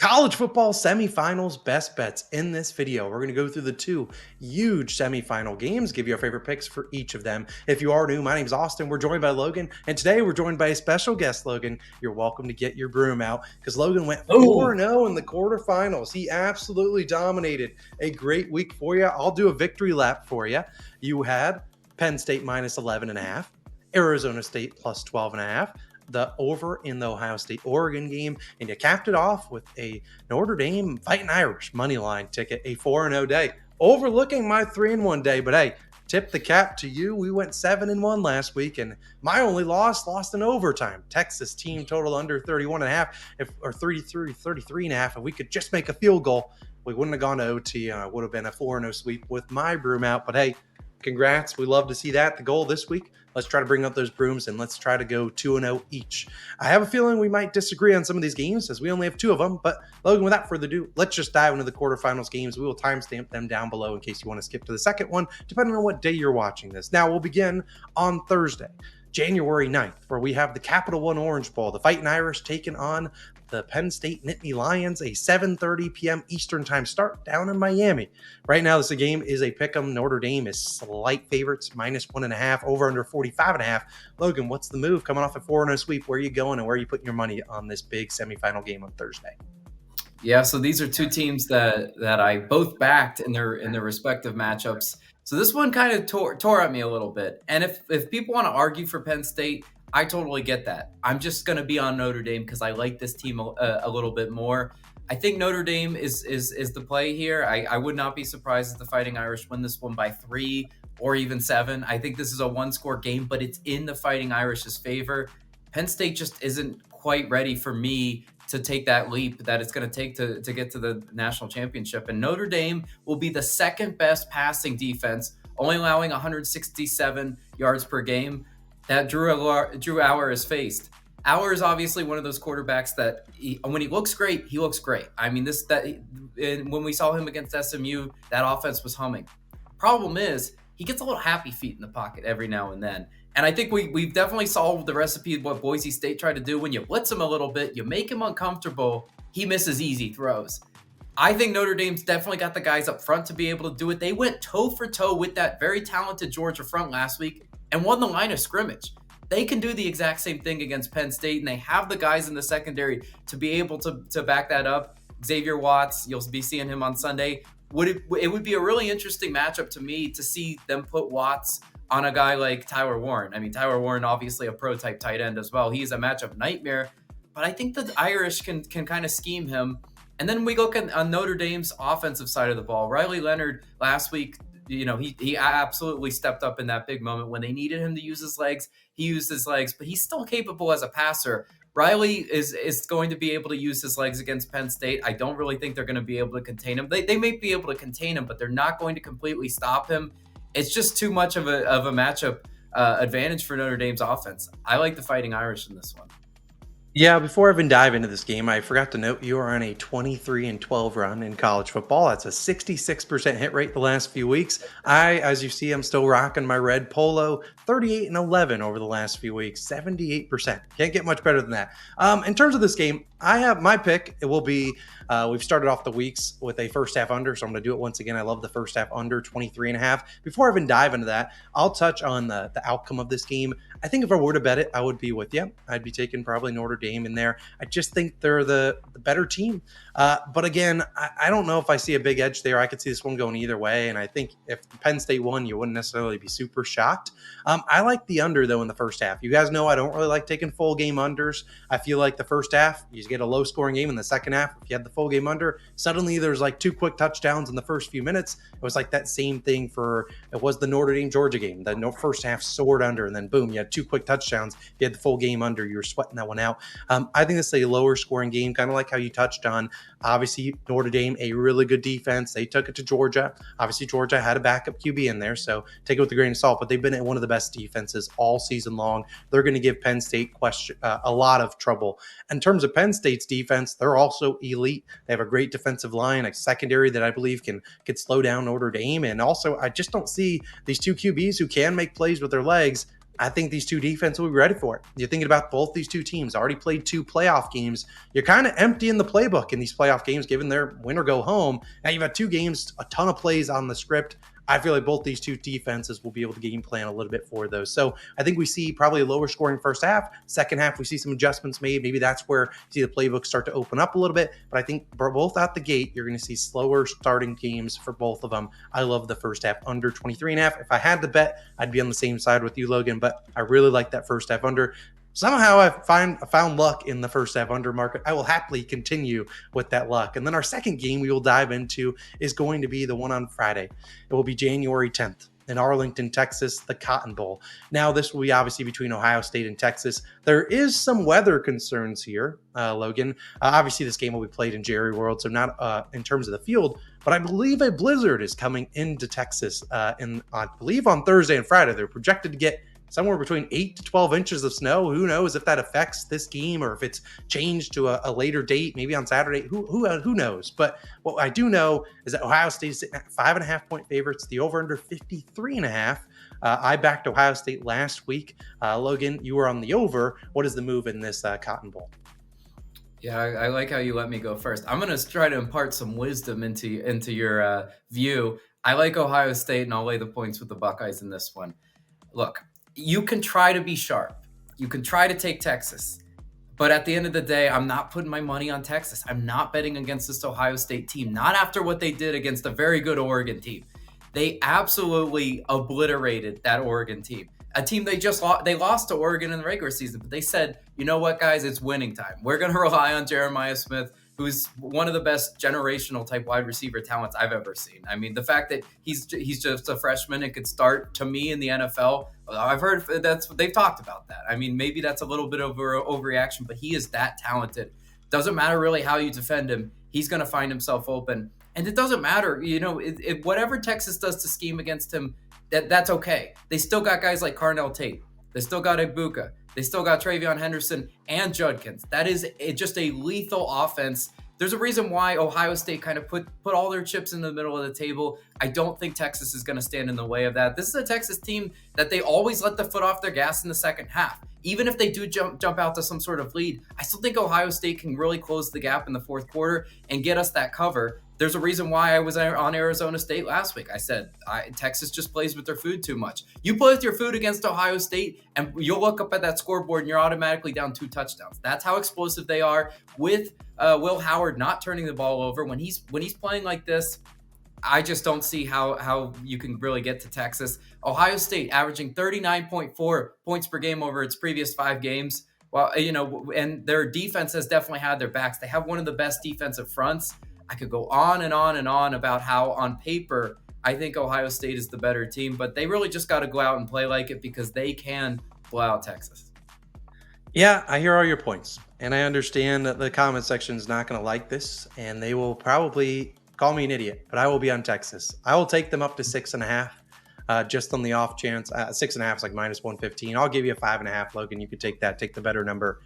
College football semifinals best bets. In this video, we're going to go through the two huge semifinal games, give you our favorite picks for each of them. If you are new, my name's Austin. We're joined by Logan, and today we're joined by a special guest, Logan. You're welcome to get your broom out because Logan went 4-0 in the quarterfinals. He absolutely dominated. A great week for you. I'll do a victory lap for you. You had Penn State minus 11.5, Arizona State plus 12.5. The over in the Ohio State-Oregon game, and you capped it off with a Notre Dame Fighting Irish money line ticket, a 4-0 day, overlooking my 3-1 day. But hey, tip the cap to you. We went 7-1 last week, and my only lost in overtime. Texas team total under 31.5, or 33.5. If we could just make a field goal, we wouldn't have gone to OT, and it would have been a 4-0 sweep with my broom out. But hey, congrats. We love to see that. The goal this week, let's try to bring up those brooms and let's try to go 2-0 each. I have a feeling we might disagree on some of these games as we only have two of them. But Logan, without further ado, let's just dive into the quarterfinals games. We will timestamp them down below in case you want to skip to the second one, depending on what day you're watching this. Now, we'll begin on Thursday, January 9th, where we have the Capital One Orange Bowl, the Fighting Irish taking on the Penn State Nittany Lions, a 7:30 p.m. Eastern time start down in Miami. Right now, this game is a pick'em. Notre Dame is slight favorites, minus 1.5, over under 45.5. Logan, what's the move coming off a 4-0 sweep? Where are you going and where are you putting your money on this big semifinal game on Thursday? Yeah, so these are two teams that I both backed in their respective matchups. So this one kind of tore at me a little bit. And if people want to argue for Penn State, I totally get that. I'm just going to be on Notre Dame because I like this team a little bit more. I think Notre Dame is the play here. I would not be surprised if the Fighting Irish win this one by 3 or even 7. I think this is a one-score game, but it's in the Fighting Irish's favor. Penn State just isn't quite ready for me to take that leap that it's going to take to get to the national championship. And Notre Dame will be the second best passing defense, only allowing 167 yards per game that Drew Auer has faced. Auer is obviously one of those quarterbacks that when he looks great, he looks great. I mean, when we saw him against SMU, that offense was humming. Problem is, he gets a little happy feet in the pocket every now and then. And I think we've definitely solved the recipe of what Boise State tried to do. When you blitz him a little bit, you make him uncomfortable, he misses easy throws. I think Notre Dame's definitely got the guys up front to be able to do it. They went toe-for-toe with that very talented Georgia front last week and won the line of scrimmage. They can do the exact same thing against Penn State, and they have the guys in the secondary to be able to back that up. Xavier Watts, you'll be seeing him on Sunday. It would be a really interesting matchup to me to see them put Watts on a guy like Tyler Warren. I mean, Tyler Warren, obviously a pro-type tight end as well. He's a matchup nightmare, but I think the Irish can kind of scheme him. And then we look on Notre Dame's offensive side of the ball. Riley Leonard last week, he absolutely stepped up in that big moment when they needed him to use his legs. He used his legs, but he's still capable as a passer. Riley is going to be able to use his legs against Penn State. I don't really think they're going to be able to contain him. They may be able to contain him, but they're not going to completely stop him. It's just too much of a matchup advantage for Notre Dame's offense. I like the Fighting Irish in this one. Yeah, before I even dive into this game, I forgot to note you are on a 23-12 run in college football. That's a 66% hit rate the last few weeks. As you see, I'm still rocking my red polo, 38-11 over the last few weeks, 78%. Can't get much better than that. In terms of this game, I have my pick. It will be, we've started off the weeks with a first half under, so I'm going to do it once again. I love the first half under, 23.5. Before I even dive into that, I'll touch on the outcome of this game. I think if I were to bet it, I would be with you. I'd be taking probably Notre Dame in there. I just think they're the better team. But again, I don't know if I see a big edge there. I could see this one going either way. And I think if Penn State won, you wouldn't necessarily be super shocked. I like the under, though, in the first half. You guys know I don't really like taking full game unders. I feel like the first half, you get a low scoring game. In the second half, if you had the full game under, suddenly there's like 2 quick touchdowns in the first few minutes. It was like that same thing it was the Notre Dame Georgia game. The first half soared under, and then boom, you had 2 quick touchdowns. If you had the full game under, you were sweating that one out. I think this is a lower scoring game, kind of like how you touched on. Obviously, Notre Dame, a really good defense. They took it to Georgia. Obviously, Georgia had a backup QB in there, so take it with a grain of salt, but they've been one of the best defenses all season long. They're going to give Penn State a lot of trouble. In terms of Penn State's defense, they're also elite. They have a great defensive line, a secondary that I believe can slow down Notre Dame. And also, I just don't see these two QBs who can make plays with their legs I think these two defenses will be ready for it. You're thinking about both these two teams already played 2 playoff games. You're kind of empty in the playbook in these playoff games, given their win or go home. Now you've had 2 games, a ton of plays on the script. I feel like both these two defenses will be able to game plan a little bit for those. So I think we see probably a lower scoring first half. Second half, we see some adjustments made. Maybe that's where you see the playbook start to open up a little bit. But I think both out the gate, you're going to see slower starting games for both of them. I love the first half under 23.5. If I had to bet, I'd be on the same side with you, Logan. But I really like that first half under. Somehow I found luck in the first half under market. I will happily continue with that luck. And then our second game we will dive into is going to be the one on Friday. It will be January 10th in Arlington, Texas, the Cotton Bowl. Now, this will be obviously between Ohio State and Texas. There is some weather concerns here, Logan. Obviously, this game will be played in Jerry World, so not in terms of the field, but I believe a blizzard is coming into Texas I believe on Thursday and Friday. They're projected to get somewhere between 8 to 12 inches of snow. Who knows if that affects this game or if it's changed to a later date, maybe on Saturday. Who knows? But what I do know is that Ohio State is sitting at 5.5-point favorites. The over-under 53.5. I backed Ohio State last week. Logan, you were on the over. What is the move in this Cotton Bowl? Yeah, I like how you let me go first. I'm going to try to impart some wisdom into your view. I like Ohio State, and I'll lay the points with the Buckeyes in this one. Look, you can try to be sharp. You can try to take Texas. But at the end of the day, I'm not putting my money on Texas. I'm not betting against this Ohio State team, not after what they did against a very good Oregon team. They absolutely obliterated that Oregon team. A team they lost to Oregon in the regular season, but they said, you know what, guys, it's winning time. We're going to rely on Jeremiah Smith, who's one of the best generational type wide receiver talents I've ever seen. I mean, the fact that he's just a freshman and could start, to me, in the NFL, I've heard they've talked about that. I mean, maybe that's a little bit of overreaction, but he is that talented. Doesn't matter really how you defend him. He's going to find himself open. And it doesn't matter, whatever Texas does to scheme against him, that's okay. They still got guys like Carnell Tate. They still got Ibuka. They still got Travion Henderson and Judkins. That is just a lethal offense. There's a reason why Ohio State kind of put all their chips in the middle of the table. I don't think Texas is going to stand in the way of that. This is a Texas team that they always let the foot off their gas in the second half. Even if they do jump out to some sort of lead, I still think Ohio State can really close the gap in the fourth quarter and get us that cover. There's a reason why I was on Arizona State last week. I said, Texas just plays with their food too much. You play with your food against Ohio State, and you'll look up at that scoreboard, and you're automatically down 2 touchdowns. That's how explosive they are. With Will Howard not turning the ball over when he's playing like this, I just don't see how you can really get to Texas. Ohio State averaging 39.4 points per game over its previous 5 games. Well, and their defense has definitely had their backs. They have one of the best defensive fronts. I could go on and on and on about how on paper, I think Ohio State is the better team, but they really just got to go out and play like it because they can blow out Texas. Yeah, I hear all your points, and I understand that the comment section is not going to like this, and they will probably call me an idiot, but I will be on Texas. I will take them up to 6.5, just on the off chance. 6.5 is like minus 115. I'll give you a 5.5, Logan. You could take that, take the better number.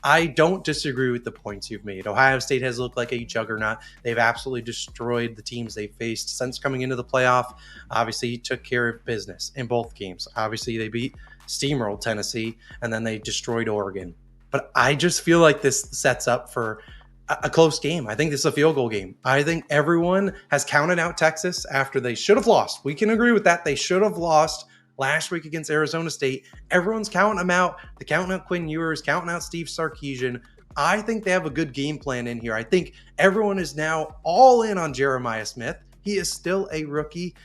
I don't disagree with the points you've made. Ohio State has looked like a juggernaut. They've absolutely destroyed the teams they faced since coming into the playoff. Obviously, he took care of business in both games. Obviously, they steamrolled Tennessee, and then they destroyed Oregon. But I just feel like this sets up for a close game. I think this is a field goal game. I think everyone has counted out Texas after they should have lost. We can agree with that. They should have lost last week against Arizona State. Everyone's counting them out. They're counting out Quinn Ewers, counting out Steve Sarkisian. I think they have a good game plan in here. I think everyone is now all in on Jeremiah Smith. He is still a rookie,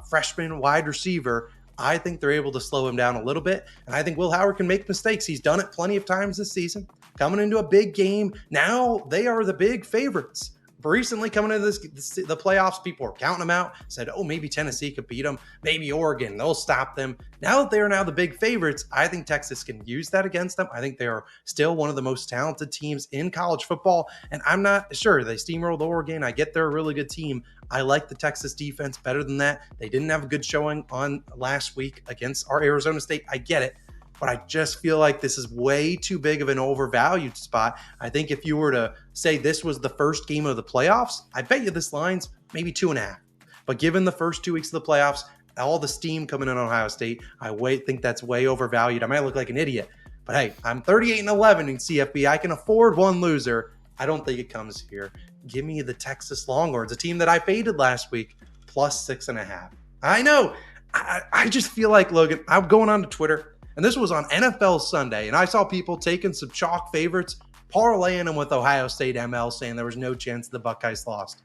freshman wide receiver. I think they're able to slow him down a little bit. And I think Will Howard can make mistakes. He's done it plenty of times this season. Coming into a big game, now they are the big favorites. Recently coming into the playoffs, people were counting them out, said, oh, maybe Tennessee could beat them, maybe Oregon, they'll stop them. Now that they are now the big favorites, I think Texas can use that against them. I think they are still one of the most talented teams in college football, and I'm not sure. They steamrolled Oregon. I get they're a really good team. I like the Texas defense better than that. They didn't have a good showing on last week against our Arizona State. I get it. But I just feel like this is way too big of an overvalued spot. I think if you were to say this was the first game of the playoffs, I bet you this line's maybe 2.5. But given the first 2 weeks of the playoffs, all the steam coming in on Ohio State. I think that's way overvalued. I might look like an idiot, but hey, I'm 38-11 in CFB. I can afford one loser. I don't think it comes here. Give me the Texas Longhorns, a team that I faded last week, plus 6.5. I know. I just feel like, Logan, I'm going on to Twitter, and this was on NFL Sunday, and I saw people taking some chalk favorites, parlaying them with Ohio State ML, saying there was no chance the Buckeyes lost.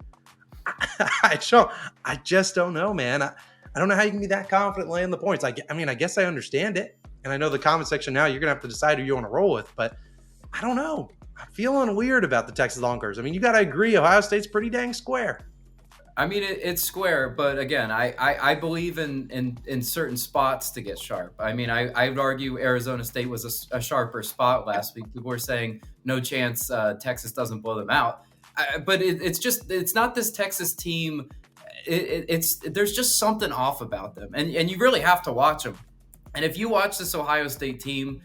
I just don't know, man. I don't know how you can be that confident laying the points. I mean, I guess I understand it, and I know the comment section now, you're going to have to decide who you want to roll with, but I don't know. I'm feeling weird about the Texas Longhorns. I mean, you got to agree, Ohio State's pretty dang square. I mean, it's square, but again, I believe in certain spots to get sharp. I mean, I would argue Arizona State was a sharper spot last week. People were saying no chance Texas doesn't blow them out. But it's not this Texas team. There's just something off about them, and you really have to watch them. And if you watch this Ohio State team,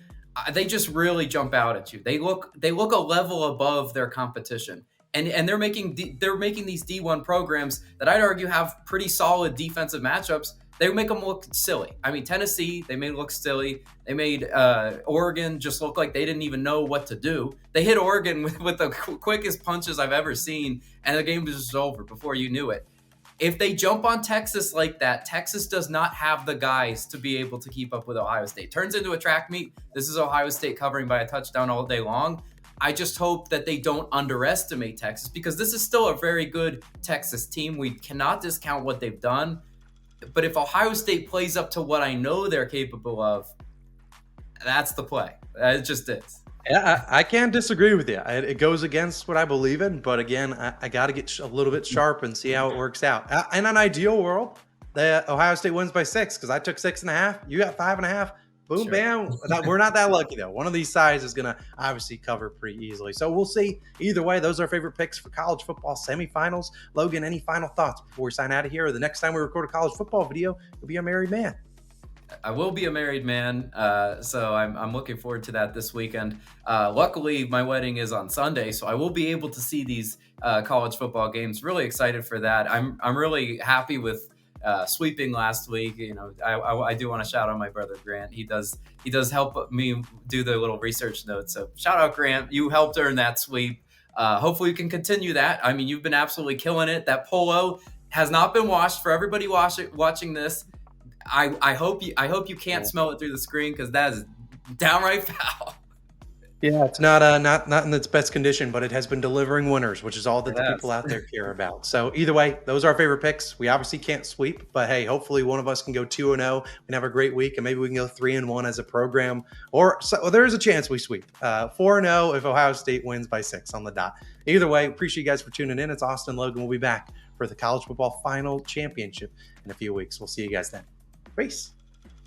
they just really jump out at you. They look a level above their competition. And they're making these D1 programs that I'd argue have pretty solid defensive matchups. They make them look silly. I mean, Tennessee, they made it look silly. They made Oregon just look like they didn't even know what to do. They hit Oregon with the quickest punches I've ever seen, and the game was just over before you knew it. If they jump on Texas like that, Texas does not have the guys to be able to keep up with Ohio State. Turns into a track meet. This is Ohio State covering by a touchdown all day long. I just hope that they don't underestimate Texas, because this is still a very good Texas team. We cannot discount what they've done. But if Ohio State plays up to what I know they're capable of, that's the play. It just is. Yeah, I can't disagree with you. It goes against what I believe in, but again, I got to get a little bit sharp and see how it works out. In an ideal world, the Ohio State wins by 6, because I took 6.5. You got 5.5. Boom, sure. Bam. We're not that lucky, though. One of these sides is going to obviously cover pretty easily. So we'll see. Either way, those are our favorite picks for college football semifinals. Logan, any final thoughts before we sign out of here? Or the next time we record a college football video, you'll be a married man. I will be a married man, so I'm looking forward to that this weekend. Luckily, my wedding is on Sunday, so I will be able to see these college football games. Really excited for that. I'm really happy with sweeping last week. You know, I do want to shout out my brother Grant. He does help me do the little research notes. So shout out Grant. You helped earn that sweep. Hopefully you can continue that. I mean, you've been absolutely killing it. That polo has not been washed. For everybody watching this, I hope you can't smell it through the screen, because that is downright foul. Yeah, it's not in its best condition, but it has been delivering winners, which is all that the people out there care about. So either way, those are our favorite picks. We obviously can't sweep, but hey, hopefully one of us can go 2-0 and have a great week, and maybe we can go 3-1 as a program, or so there is a chance we sweep. 4-0 if Ohio State wins by 6 on the dot. Either way, appreciate you guys for tuning in. It's Austin Logan. We'll be back for the college football final championship in a few weeks. We'll see you guys then. Peace.